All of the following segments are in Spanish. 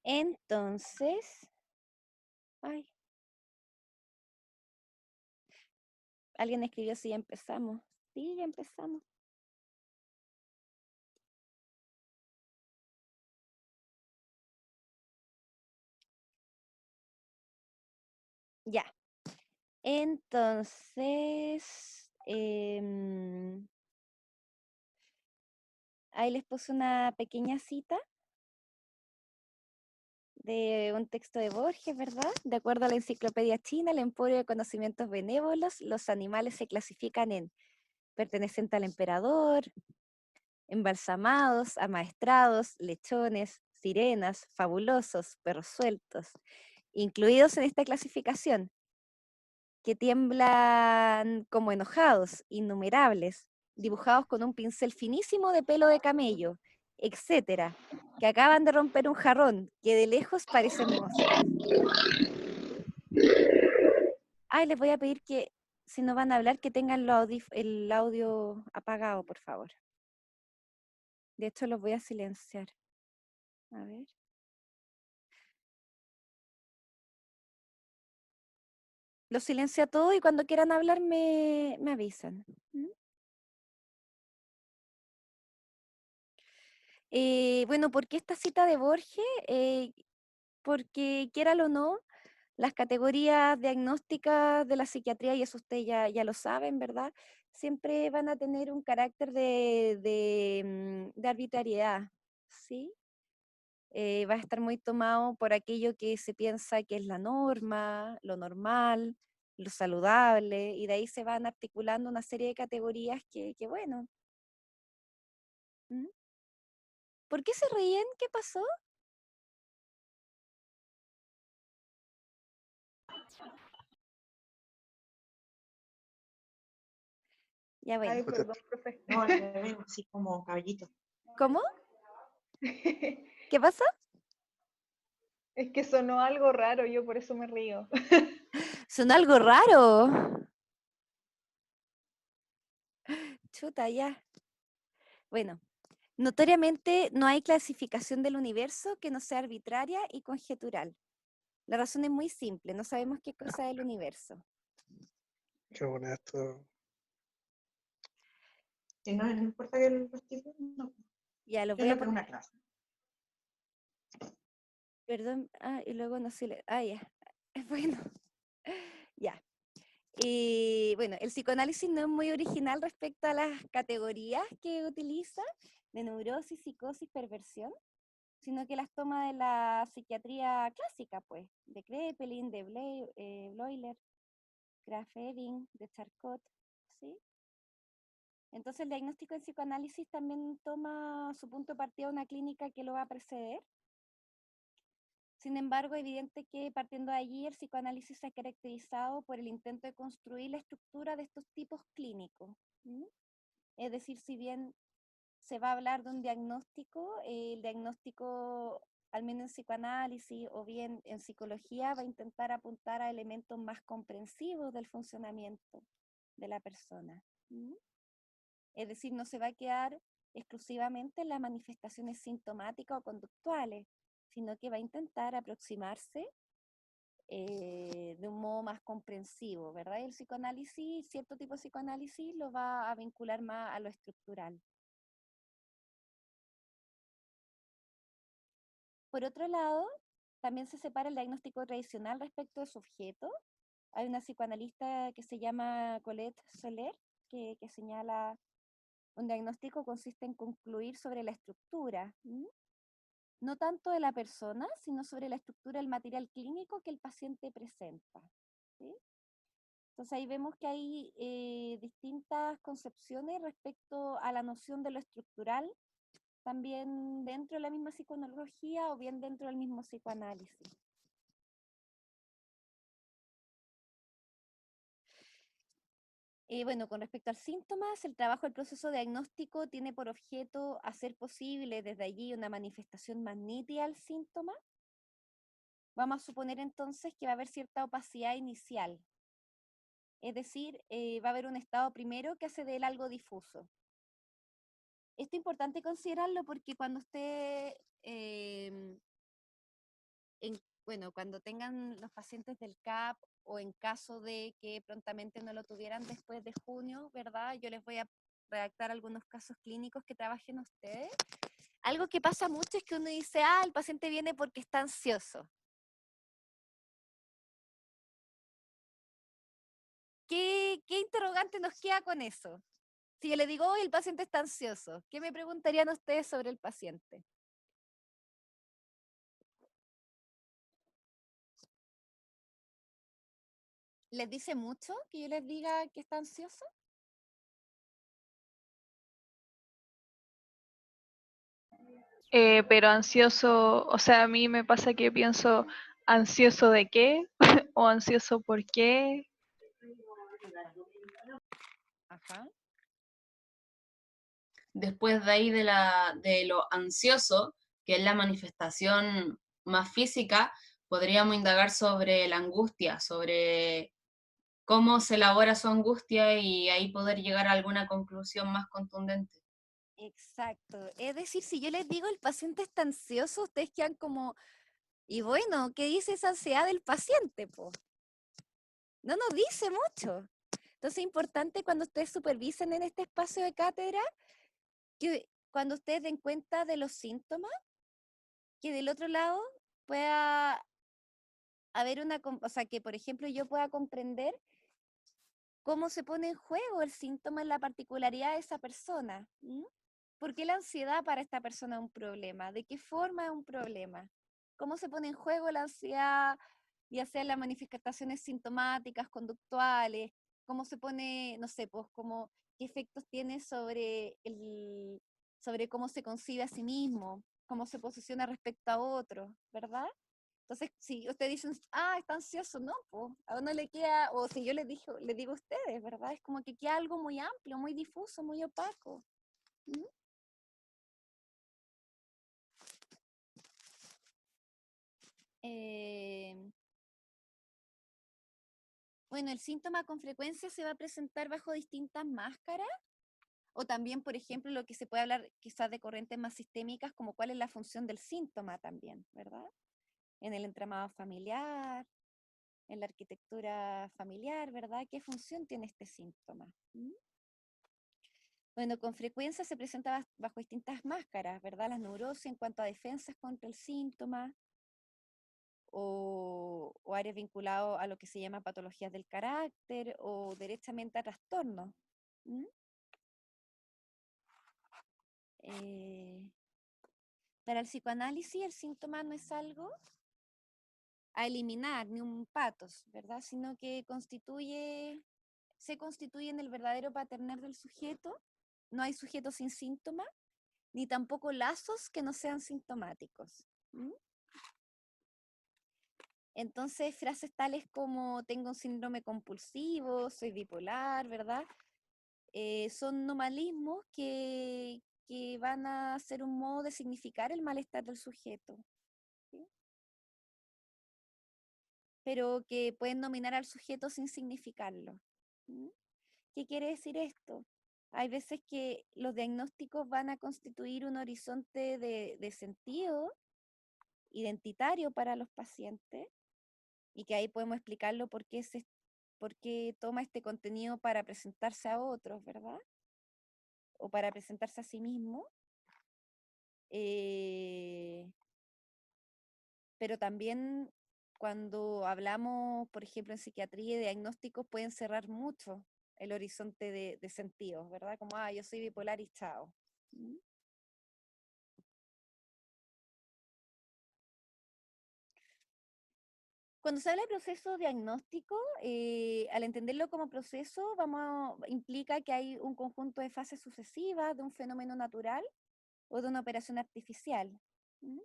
Entonces, ay, alguien escribió si ya empezamos. Sí, ya empezamos. Ya. Entonces, ahí les puse una pequeña cita de un texto de Borges, ¿verdad? De acuerdo a la Enciclopedia China, el Emporio de Conocimientos Benévolos, los animales se clasifican en perteneciente al emperador, embalsamados, amaestrados, lechones, sirenas, fabulosos, perros sueltos, incluidos en esta clasificación, que tiemblan como enojados, innumerables, dibujados con un pincel finísimo de pelo de camello, etcétera, que acaban de romper un jarrón, que de lejos parecen moscas. Ay, les voy a pedir que, si no van a hablar, que tengan el audio apagado, por favor. De hecho, los voy a silenciar. A ver. Los silencio a todos y cuando quieran hablar me avisan. ¿Mm? Bueno, ¿por qué esta cita de Borges? Porque quieralo o no, las categorías diagnósticas de la psiquiatría, y eso ustedes ya lo saben, ¿verdad? Siempre van a tener un carácter de arbitrariedad, ¿sí? Va a estar muy tomado por aquello que se piensa que es la norma, lo normal, lo saludable, y de ahí se van articulando una serie de categorías que bueno. ¿Mm? ¿Por qué se ríen? ¿Qué pasó? Ya bueno. Ay, perdón, profe. No, al revés, así como caballito. ¿Cómo? ¿Qué pasa? Es que sonó algo raro, yo por eso me río. Son algo raro. Chuta, ya. Bueno, notoriamente no hay clasificación del universo que no sea arbitraria y conjetural. La razón es muy simple, no sabemos qué cosa es el universo. Qué honesto. Si no, no importa que los tipos, no. Ya, los Es voy a lo que es poner. una clase. Perdón, y luego no sé, ya. Bueno, ya. Y bueno, el psicoanálisis no es muy original respecto a las categorías que utiliza de neurosis, psicosis, perversión, sino que las toma de la psiquiatría clásica, pues, de Kraepelin, de Bleuler, Graf-Ebing, de Charcot, ¿sí? Entonces el diagnóstico en psicoanálisis también toma su punto de partida una clínica que lo va a preceder. Sin embargo, es evidente que partiendo de allí el psicoanálisis se ha caracterizado por el intento de construir la estructura de estos tipos clínicos. ¿Mm? Es decir, si bien se va a hablar de un diagnóstico, el diagnóstico, al menos en psicoanálisis o bien en psicología, va a intentar apuntar a elementos más comprensivos del funcionamiento de la persona. ¿Mm? Es decir, no se va a quedar exclusivamente en las manifestaciones sintomáticas o conductuales, sino que va a intentar aproximarse de un modo más comprensivo, ¿verdad? Y el psicoanálisis, cierto tipo de psicoanálisis, lo va a vincular más a lo estructural. Por otro lado, también se separa el diagnóstico tradicional respecto de su objeto. Hay una psicoanalista que se llama Colette Soler, que señala un diagnóstico consiste en concluir sobre la estructura, no tanto de la persona, sino sobre la estructura del material clínico que el paciente presenta. ¿Sí? Entonces ahí vemos que hay distintas concepciones respecto a la noción de lo estructural, también dentro de la misma psiconología o bien dentro del mismo psicoanálisis. Bueno, con respecto a síntomas, el trabajo del proceso diagnóstico tiene por objeto hacer posible desde allí una manifestación más nítida al síntoma. Vamos a suponer entonces que va a haber cierta opacidad inicial, es decir, va a haber un estado primero que hace de él algo difuso. Esto es importante considerarlo porque cuando usted bueno, cuando tengan los pacientes del CAP o en caso de que prontamente no lo tuvieran después de junio, ¿verdad? Yo les voy a redactar algunos casos clínicos que trabajen ustedes. Algo que pasa mucho es que uno dice, el paciente viene porque está ansioso. ¿Qué interrogante nos queda con eso? Si yo le digo, hoy el paciente está ansioso, ¿qué me preguntarían ustedes sobre el paciente? ¿Les dice mucho que yo les diga que está ansioso? Pero ansioso, o sea, a mí me pasa que pienso ansioso de qué o ansioso por qué. Ajá. Después de ahí de lo ansioso, que es la manifestación más física, podríamos indagar sobre la angustia, sobre cómo se elabora su angustia y ahí poder llegar a alguna conclusión más contundente. Exacto. Es decir, si yo les digo el paciente está ansioso, ustedes quedan como, y bueno, ¿qué dice esa ansiedad del paciente, po? No nos dice mucho. Entonces es importante cuando ustedes supervisen en este espacio de cátedra, que cuando ustedes den cuenta de los síntomas, que del otro lado pueda haber o sea, que por ejemplo yo pueda comprender cómo se pone en juego el síntoma en la particularidad de esa persona. ¿M? ¿Por qué la ansiedad para esta persona es un problema? ¿De qué forma es un problema? ¿Cómo se pone en juego la ansiedad, ya sea en las manifestaciones sintomáticas, conductuales? ¿Cómo se pone, no sé, pues, qué efectos tiene sobre cómo se concibe a sí mismo, cómo se posiciona respecto a otros, ¿verdad? Entonces, si ustedes dicen, está ansioso, no, pues, a uno le queda, o si yo les digo a ustedes, ¿verdad? Es como que queda algo muy amplio, muy difuso, muy opaco. ¿Mm? Eh, bueno, el síntoma con frecuencia se va a presentar bajo distintas máscaras, o también, por ejemplo, lo que se puede hablar quizás de corrientes más sistémicas, como cuál es la función del síntoma también, ¿verdad? En el entramado familiar, en la arquitectura familiar, ¿verdad? ¿Qué función tiene este síntoma? ¿Mm? Bueno, con frecuencia se presenta bajo distintas máscaras, ¿verdad? Las neurosis en cuanto a defensas contra el síntoma o áreas vinculadas a lo que se llama patologías del carácter o derechamente a trastornos. ¿Mm? Eh, para el psicoanálisis el síntoma no es algo a eliminar, ni un patos, ¿verdad? Sino que se constituye en el verdadero paterner del sujeto. No hay sujeto sin síntoma, ni tampoco lazos que no sean sintomáticos. ¿Mm? Entonces, frases tales como tengo un síndrome compulsivo, soy bipolar, ¿verdad? Son nomalismos que van a ser un modo de significar el malestar del sujeto, ¿sí? Pero que pueden nominar al sujeto sin significarlo. ¿Mm? ¿Qué quiere decir esto? Hay veces que los diagnósticos van a constituir un horizonte de sentido identitario para los pacientes y que ahí podemos explicarlo por qué toma este contenido para presentarse a otros, ¿verdad? O para presentarse a sí mismo. Pero también cuando hablamos, por ejemplo, en psiquiatría de diagnósticos, pueden cerrar mucho el horizonte de sentidos, ¿verdad? Como, yo soy bipolar y chao. ¿Mm? Cuando se habla de proceso diagnóstico, al entenderlo como proceso, implica que hay un conjunto de fases sucesivas de un fenómeno natural o de una operación artificial. ¿Mm?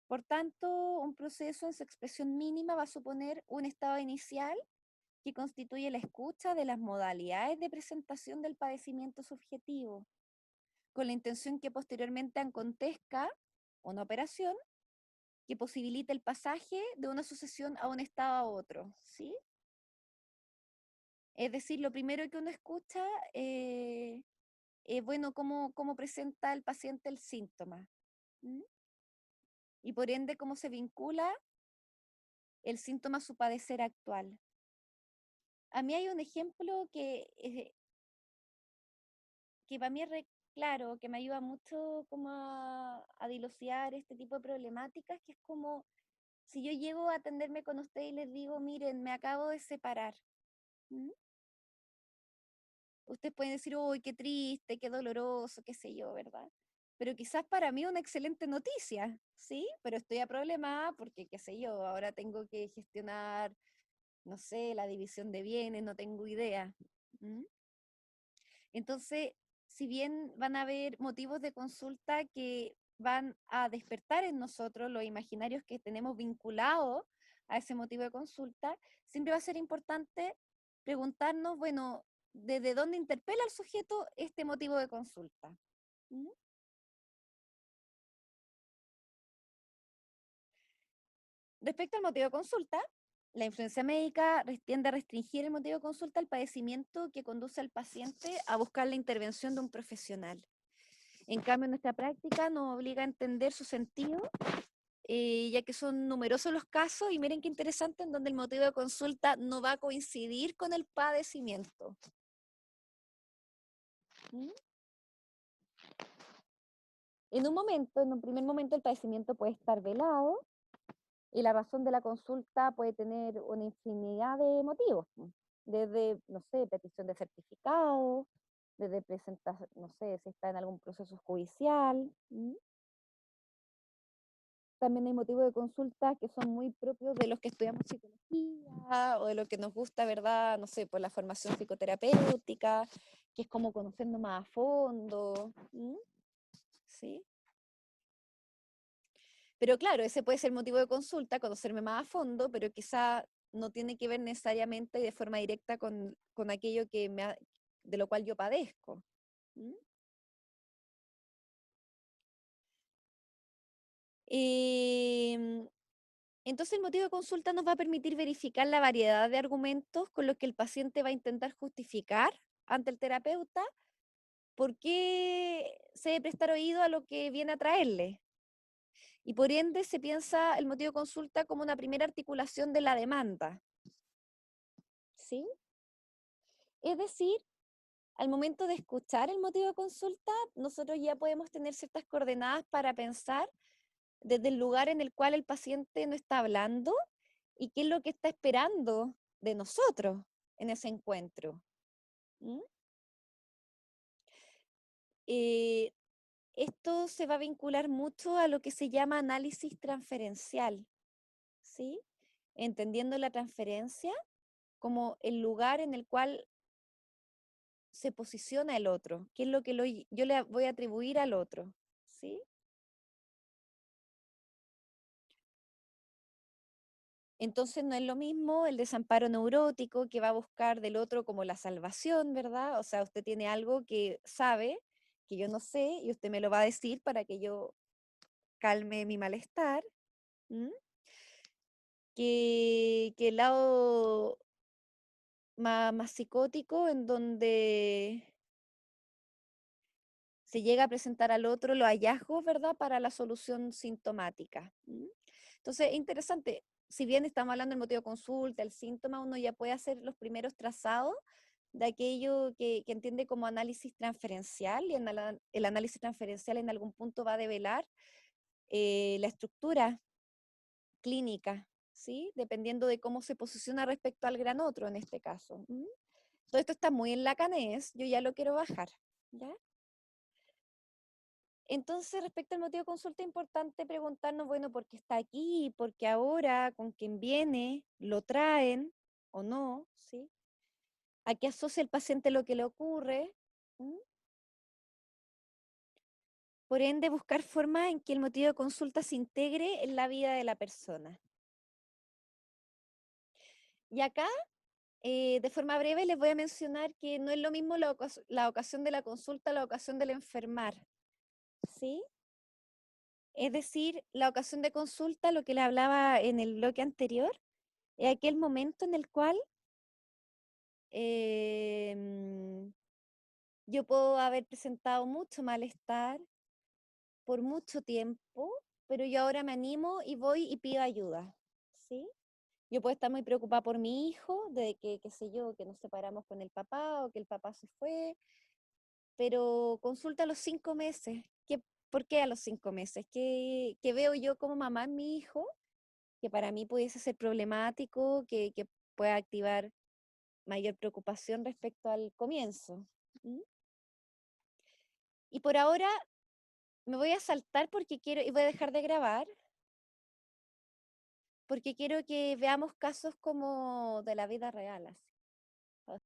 Por tanto, un proceso en su expresión mínima va a suponer un estado inicial que constituye la escucha de las modalidades de presentación del padecimiento subjetivo, con la intención que posteriormente acontezca una operación que posibilite el pasaje de una sucesión a un estado a otro, ¿sí? Es decir, lo primero que uno escucha es, bueno, cómo presenta el paciente el síntoma. ¿Mm? y por ende cómo se vincula el síntoma a su padecer actual. A mí hay un ejemplo que para mí es re claro, que me ayuda mucho como a dilucidar este tipo de problemáticas, que es como si yo llego a atenderme con usted y les digo, miren, me acabo de separar. ¿Mm? Ustedes pueden decir, uy, qué triste, qué doloroso, qué sé yo, ¿verdad? Pero quizás para mí una excelente noticia, ¿sí? Pero estoy aproblemada porque, qué sé yo, ahora tengo que gestionar, no sé, la división de bienes, no tengo idea. ¿Mm? Entonces, si bien van a haber motivos de consulta que van a despertar en nosotros los imaginarios que tenemos vinculados a ese motivo de consulta, siempre va a ser importante preguntarnos, bueno, ¿desde dónde interpela al sujeto este motivo de consulta? ¿Mm? Respecto al motivo de consulta, la influencia médica tiende a restringir el motivo de consulta al padecimiento que conduce al paciente a buscar la intervención de un profesional. En cambio, nuestra práctica nos obliga a entender su sentido, ya que son numerosos los casos, y miren qué interesante, en donde el motivo de consulta no va a coincidir con el padecimiento. ¿Mm? En un primer momento, el padecimiento puede estar velado, y la razón de la consulta puede tener una infinidad de motivos, desde, no sé, petición de certificado, desde presentar, no sé, si está en algún proceso judicial. También hay motivos de consulta que son muy propios de los que estudiamos psicología o de lo que nos gusta, ¿verdad? No sé, por la formación psicoterapéutica, que es como conocernos más a fondo. ¿Sí? Pero claro, ese puede ser motivo de consulta, conocerme más a fondo, pero quizá no tiene que ver necesariamente y de forma directa con aquello de lo cual yo padezco. ¿Mm? Entonces el motivo de consulta nos va a permitir verificar la variedad de argumentos con los que el paciente va a intentar justificar ante el terapeuta por qué se debe prestar oído a lo que viene a traerle. Y por ende se piensa el motivo de consulta como una primera articulación de la demanda. ¿Sí? Es decir, al momento de escuchar el motivo de consulta, nosotros ya podemos tener ciertas coordenadas para pensar desde el lugar en el cual el paciente no está hablando y qué es lo que está esperando de nosotros en ese encuentro. ¿Mm? Esto se va a vincular mucho a lo que se llama análisis transferencial, ¿sí? Entendiendo la transferencia como el lugar en el cual se posiciona el otro, qué es lo que yo le voy a atribuir al otro, ¿sí? Entonces no es lo mismo el desamparo neurótico que va a buscar del otro como la salvación, ¿verdad? O sea, usted tiene algo que sabe, que yo no sé, y usted me lo va a decir para que yo calme mi malestar. ¿Mm? Que el lado más psicótico, en donde se llega a presentar al otro los hallazgos, ¿verdad?, para la solución sintomática. Entonces, es interesante, si bien estamos hablando del motivo de consulta, el síntoma, uno ya puede hacer los primeros trazados de aquello que entiende como análisis transferencial, y el análisis transferencial en algún punto va a develar la estructura clínica, ¿sí? Dependiendo de cómo se posiciona respecto al gran otro en este caso. Todo esto está muy en lacanés, yo ya lo quiero bajar, ¿ya? Entonces, respecto al motivo de consulta, es importante preguntarnos, bueno, ¿por qué está aquí? ¿Por qué ahora? ¿Con quién viene? ¿Lo traen o no? ¿Sí? ¿A qué asocia el paciente lo que le ocurre? ¿Mm? Por ende, buscar formas en que el motivo de consulta se integre en la vida de la persona. Y acá, de forma breve, les voy a mencionar que no es lo mismo la ocasión de la consulta a la ocasión del enfermar, ¿sí? Es decir, la ocasión de consulta, lo que le hablaba en el bloque anterior, es aquel momento en el cual yo puedo haber presentado mucho malestar por mucho tiempo, pero yo ahora me animo y voy y pido ayuda, ¿sí? Yo puedo estar muy preocupada por mi hijo, de que, qué sé yo, que nos separamos con el papá o que el papá se fue, pero consulta a los 5 meses. ¿Por qué a los 5 meses? ¿Qué veo yo como mamá en mi hijo? Que para mí pudiese ser problemático, que pueda activar mayor preocupación respecto al comienzo. ¿Mm? Y por ahora me voy a saltar porque quiero, y voy a dejar de grabar, porque quiero que veamos casos como de la vida real, así.